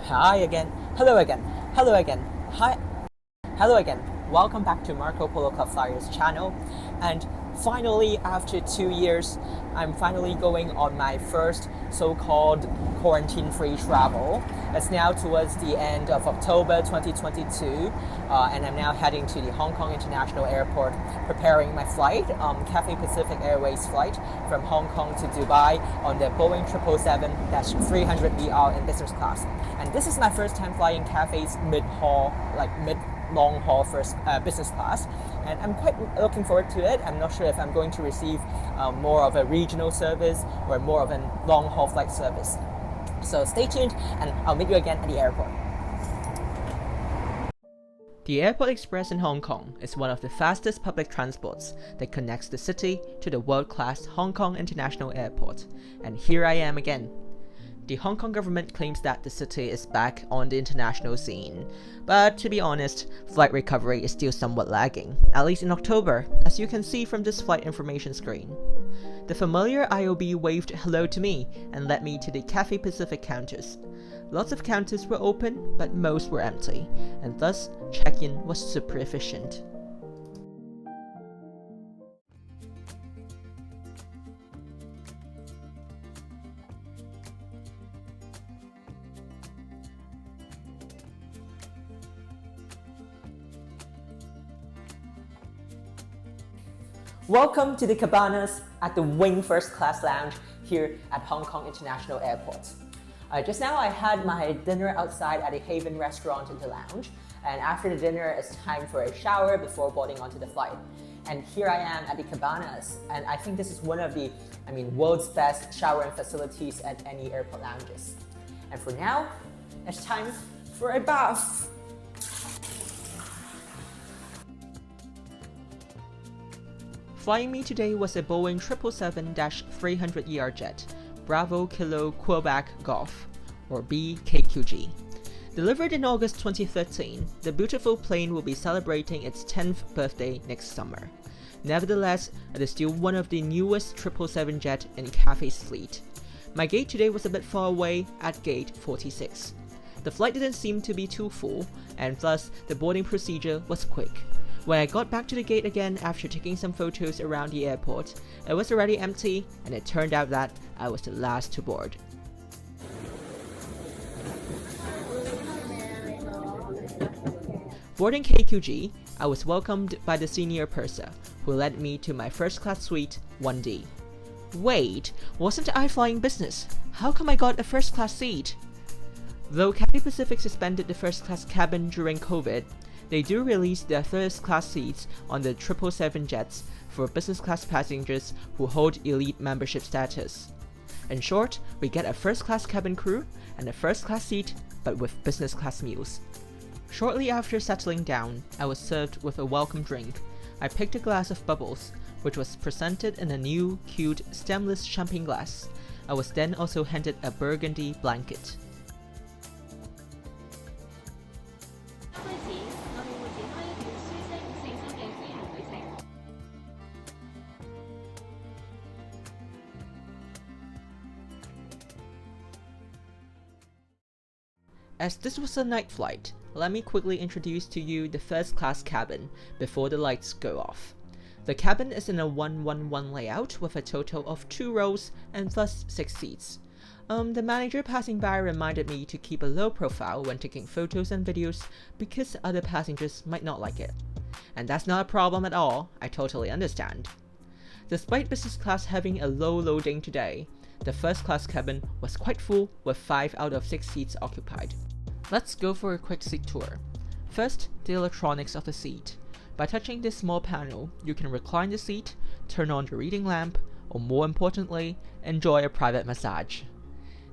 Hi again. Hello again. Hello again. Hi. Hello again. Welcome back to Marco Polo Club Flyers channel. And finally, after 2 years, I'm finally going on my first so-called quarantine-free travel. It's now towards the end of October 2022, and I'm now heading to the Hong Kong International Airport, preparing my flight, Cathay Pacific Airways flight from Hong Kong to Dubai on the Boeing 777-300ER in business class. And this is my first time flying Cathay's long haul first business class, and I'm quite looking forward to it. I'm not sure if I'm going to receive more of a regional service or more of a long haul flight service. So stay tuned, and I'll meet you again at the airport. The Airport Express in Hong Kong is one of the fastest public transports that connects the city to the world-class Hong Kong International Airport, and here I am again. The Hong Kong government claims that the city is back on the international scene, but to be honest, flight recovery is still somewhat lagging, at least in October, as you can see from this flight information screen. The familiar IOB waved hello to me and led me to the Cathay Pacific counters. Lots of counters were open, but most were empty, and thus check-in was super efficient. Welcome to the cabanas at the Wing First Class Lounge here at Hong Kong International Airport. Just now I had my dinner outside at a Haven restaurant in the lounge, and after the dinner it's time for a shower before boarding onto the flight. And here I am at the cabanas, and I think this is one of the world's best showering facilities at any airport lounges. And for now, it's time for a bath. Flying me today was a Boeing 777-300ER jet, Bravo Kilo Quebec Golf, or B-KQG. Delivered in August 2013, the beautiful plane will be celebrating its 10th birthday next summer. Nevertheless, it is still one of the newest 777 jet in Cathay's fleet. My gate today was a bit far away at gate 46. The flight didn't seem to be too full, and thus the boarding procedure was quick. When I got back to the gate again after taking some photos around the airport, it was already empty, and it turned out that I was the last to board. Boarding KQG, I was welcomed by the senior purser, who led me to my first class suite 1D. Wait, wasn't I flying business? How come I got a first class seat? Though Cathay Pacific suspended the first class cabin during COVID, they do release their first class seats on the 777 jets for business class passengers who hold elite membership status. In short, we get a first class cabin crew and a first class seat, but with business class meals. Shortly after settling down, I was served with a welcome drink. I picked a glass of bubbles, which was presented in a new, cute, stemless champagne glass. I was then also handed a burgundy blanket. As this was a night flight, let me quickly introduce to you the first class cabin before the lights go off. The cabin is in a 1-1-1 layout with a total of 2 rows and thus 6 seats. The manager passing by reminded me to keep a low profile when taking photos and videos because other passengers might not like it. And that's not a problem at all, I totally understand. Despite business class having a low loading today, the first class cabin was quite full with 5 out of 6 seats occupied. Let's go for a quick seat tour. First, the electronics of the seat. By touching this small panel, you can recline the seat, turn on the reading lamp, or more importantly, enjoy a private massage.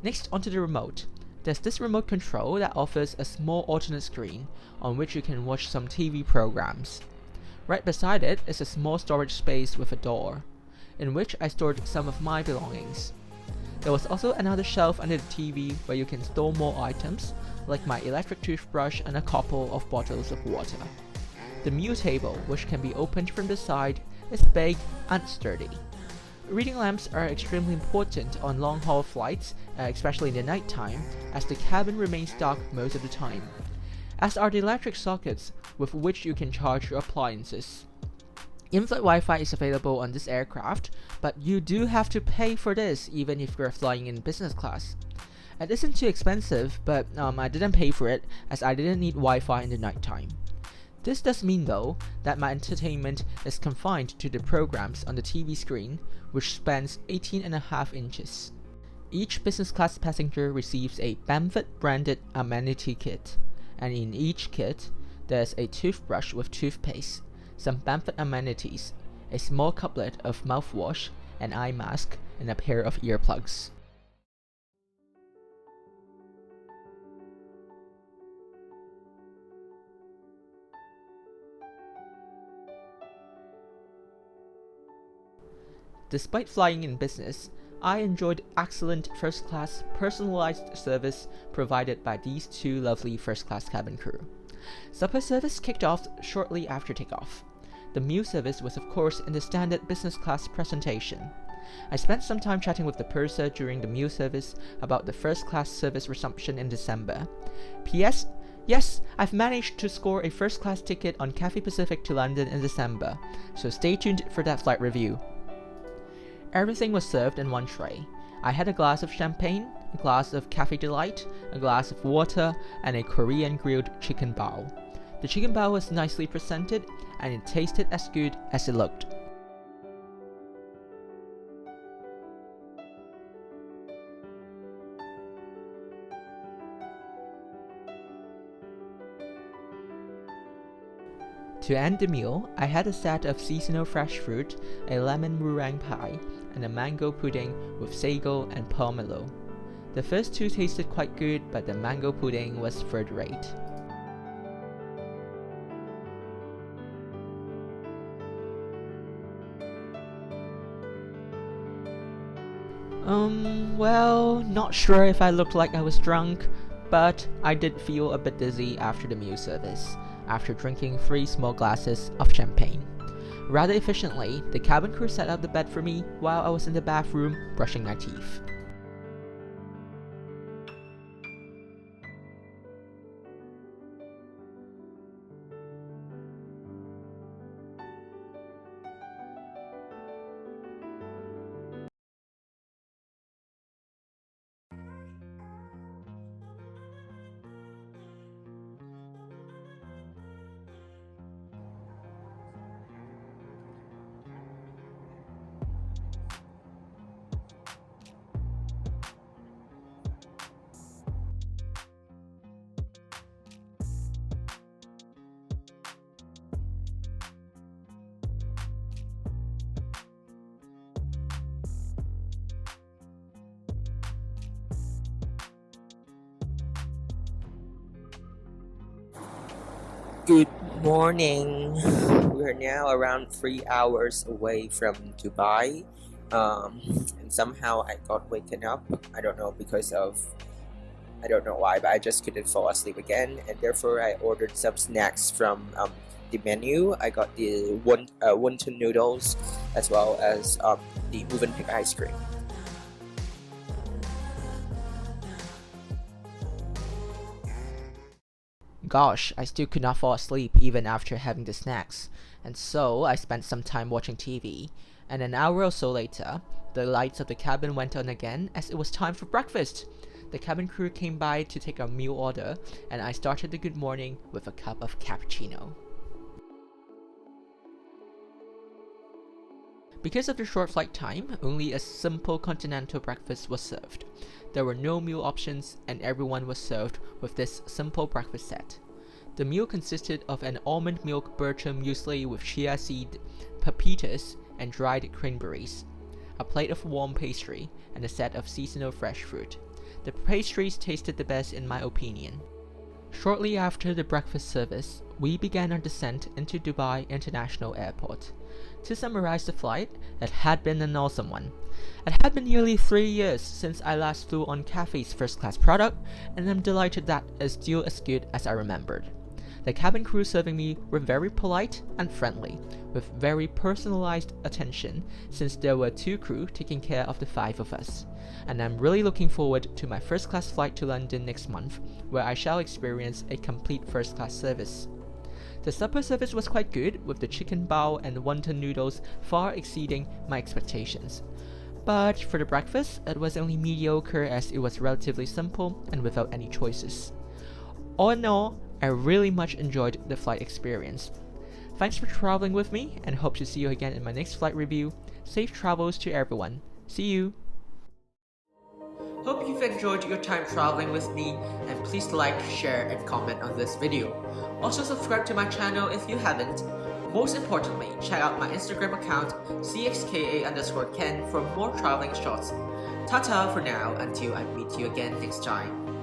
Next, onto the remote. There's this remote control that offers a small alternate screen on which you can watch some TV programs. Right beside it is a small storage space with a door, in which I stored some of my belongings. There was also another shelf under the TV where you can store more items, like my electric toothbrush and a couple of bottles of water. The meal table, which can be opened from the side, is big and sturdy. Reading lamps are extremely important on long-haul flights, especially in the nighttime, as the cabin remains dark most of the time, as are the electric sockets with which you can charge your appliances. In-flight Wi-Fi is available on this aircraft, but you do have to pay for this even if you're flying in business class. It isn't too expensive, but I didn't pay for it as I didn't need Wi-Fi in the nighttime. This does mean though that my entertainment is confined to the programs on the TV screen, which spans 18.5 inches. Each business class passenger receives a Bamford branded amenity kit, and in each kit there's a toothbrush with toothpaste, some Bamford amenities, a small cuplet of mouthwash, an eye mask, and a pair of earplugs. Despite flying in business, I enjoyed excellent first-class personalized service provided by these two lovely first-class cabin crew. Supper service kicked off shortly after takeoff. The meal service was of course in the standard business class presentation. I spent some time chatting with the purser during the meal service about the first-class service resumption in December. P.S. Yes, I've managed to score a first-class ticket on Cathay Pacific to London in December, so stay tuned for that flight review. Everything was served in one tray. I had a glass of champagne, a glass of Cafe Delight, a glass of water, and a Korean grilled chicken bao. The chicken bao was nicely presented, and it tasted as good as it looked. To end the meal, I had a set of seasonal fresh fruit, a lemon meringue pie, and a mango pudding with sago and pomelo. The first two tasted quite good, but the mango pudding was third rate. Well, not sure if I looked like I was drunk, but I did feel a bit dizzy after the meal service, after drinking 3 small glasses of champagne. Rather efficiently, the cabin crew set out the bed for me while I was in the bathroom brushing my teeth. Good morning. We're now around 3 hours away from Dubai. And somehow I got waken up. I don't know why, but I just couldn't fall asleep again, and therefore I ordered some snacks from the menu. I got the wonton noodles as well as the Movenpick ice cream. Gosh, I still could not fall asleep even after having the snacks, and so I spent some time watching TV, and an hour or so later, the lights of the cabin went on again as it was time for breakfast. The cabin crew came by to take our meal order, and I started the good morning with a cup of cappuccino. Because of the short flight time, only a simple continental breakfast was served. There were no meal options, and everyone was served with this simple breakfast set. The meal consisted of an almond milk bircher muesli with chia seed, pepitas, and dried cranberries, a plate of warm pastry, and a set of seasonal fresh fruit. The pastries tasted the best in my opinion. Shortly after the breakfast service, we began our descent into Dubai International Airport. To summarize the flight, it had been an awesome one. It had been nearly 3 years since I last flew on Cathay's first-class product, and I'm delighted that it's still as good as I remembered. The cabin crew serving me were very polite and friendly, with very personalized attention since there were 2 crew taking care of the 5 of us. And I'm really looking forward to my first class flight to London next month, where I shall experience a complete first class service. The supper service was quite good, with the chicken bao and wonton noodles far exceeding my expectations. But for the breakfast, it was only mediocre as it was relatively simple and without any choices. All in all, I really much enjoyed the flight experience. Thanks for traveling with me and hope to see you again in my next flight review. Safe travels to everyone. See you! Hope you've enjoyed your time traveling with me, and please like, share, and comment on this video. Also subscribe to my channel if you haven't. Most importantly, check out my Instagram account CXKA_Ken for more traveling shots. Ta-ta for now until I meet you again next time.